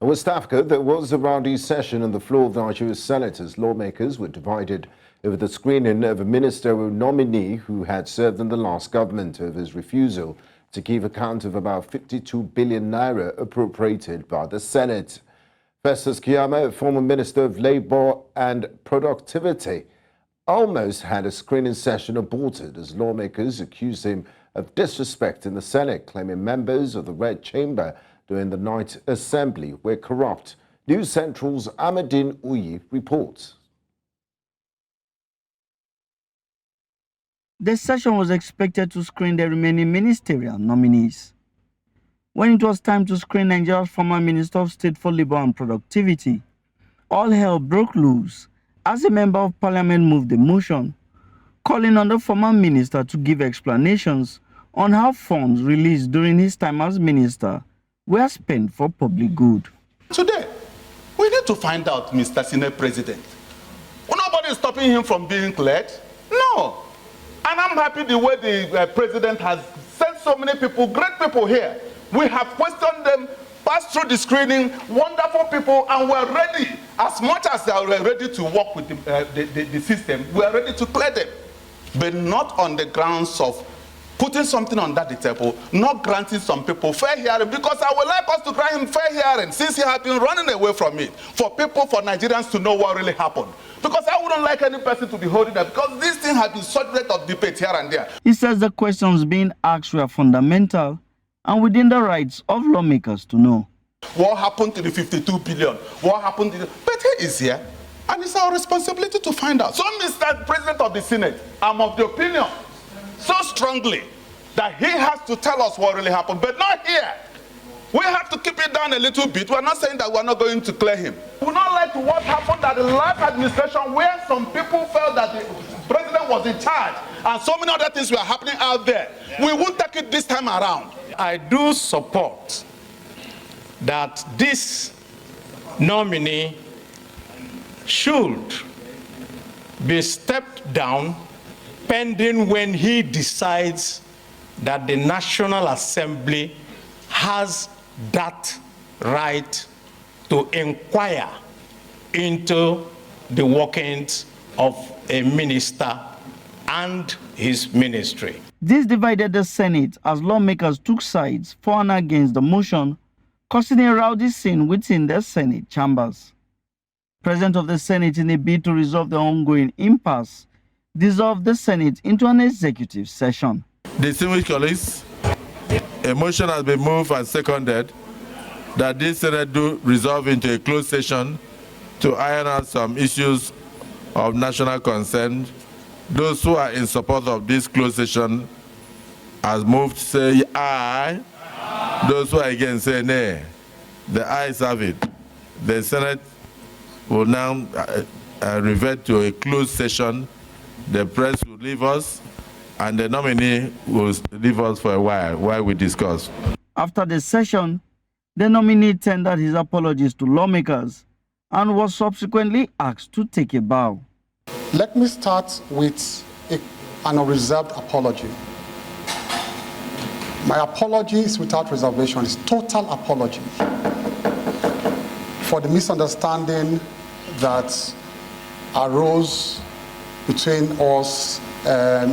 In West Africa, there was a rowdy session on the floor of the Nigeria Senate as lawmakers were divided over the screening of a ministerial nominee who had served in the last government over his refusal to give account of about 52 billion naira appropriated by the Senate. Festus Keyamo, a former Minister of Labour and Productivity, almost had a screening session aborted as lawmakers accused him of disrespecting the Senate, claiming members of the Red Chamber during the night assembly were corrupt. News Central's Amadine Uyi reports. The session was expected to screen the remaining ministerial nominees. When it was time to screen Nigeria's former Minister of State for Labour and Productivity, all hell broke loose as a member of parliament moved a motion calling on the former minister to give explanations on how funds released during his time as minister were spent for public good. Today, we need to find out, Mr. Senate President. Well, nobody is stopping him from being cleared. No. And I'm happy the way the president has sent so many people, great people here. We have questioned them, passed through the screening, wonderful people, and we're ready. As much as they are ready to work with the system, we are ready to clear them. But not on the grounds of putting something on that table, not granting some people fair hearing, because I would like us to grant him fair hearing since he has been running away from it, for people, for Nigerians to know what really happened. Because I wouldn't like any person to be holding that, because this thing has been subject of debate here and there. He says the questions being asked were fundamental and within the rights of lawmakers to know. What happened to the 52 billion? What happened to the... But he is here, and it's our responsibility to find out. So, Mr. President of the Senate, I'm of the opinion so strongly that he has to tell us what really happened, but not here. We have to keep it down a little bit. We're not saying that we're not going to clear him. We would not like what happened at the last administration, where some people felt that the president was in charge and so many other things were happening out there. We won't take it this time around. I do support that this nominee should be stepped down pending when he decides that the National Assembly has that right to inquire into the workings of a minister and his ministry. This divided the Senate as lawmakers took sides for and against the motion, causing a rowdy scene within the Senate chambers. President of the Senate, in a bid to resolve the ongoing impasse, dissolved the Senate into an executive session. Distinguished colleagues, a motion has been moved and seconded that this Senate do resolve into a closed session to iron out some issues of national concern. Those who are in support of this closed session as moved say aye. Those who are against say nay. The ayes have it. The Senate will now revert to a closed session. The press will leave us, and the nominee will leave us for a while we discuss. After the session, the nominee tendered his apologies to lawmakers and was subsequently asked to take a bow. Let me start with an unreserved apology. My apology is without reservation. It's total apology for the misunderstanding that arose between us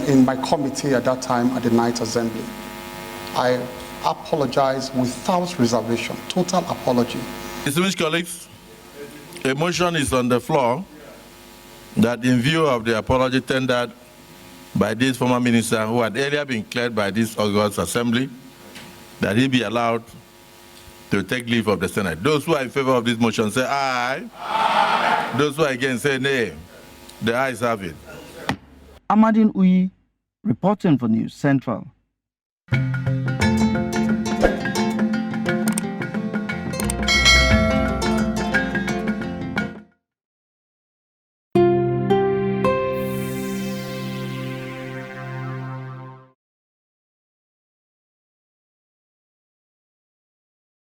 in my committee at that time at the night assembly. I apologize without reservation. Total apology. Distinguished colleagues, a motion is on the floor that in view of the apology tendered by this former minister who had earlier been cleared by this August assembly, that he be allowed to take leave of the Senate. Those who are in favor of this motion say aye. Aye. Those who are against say nay. The ayes have it. Amadine Uyi, reporting for News Central.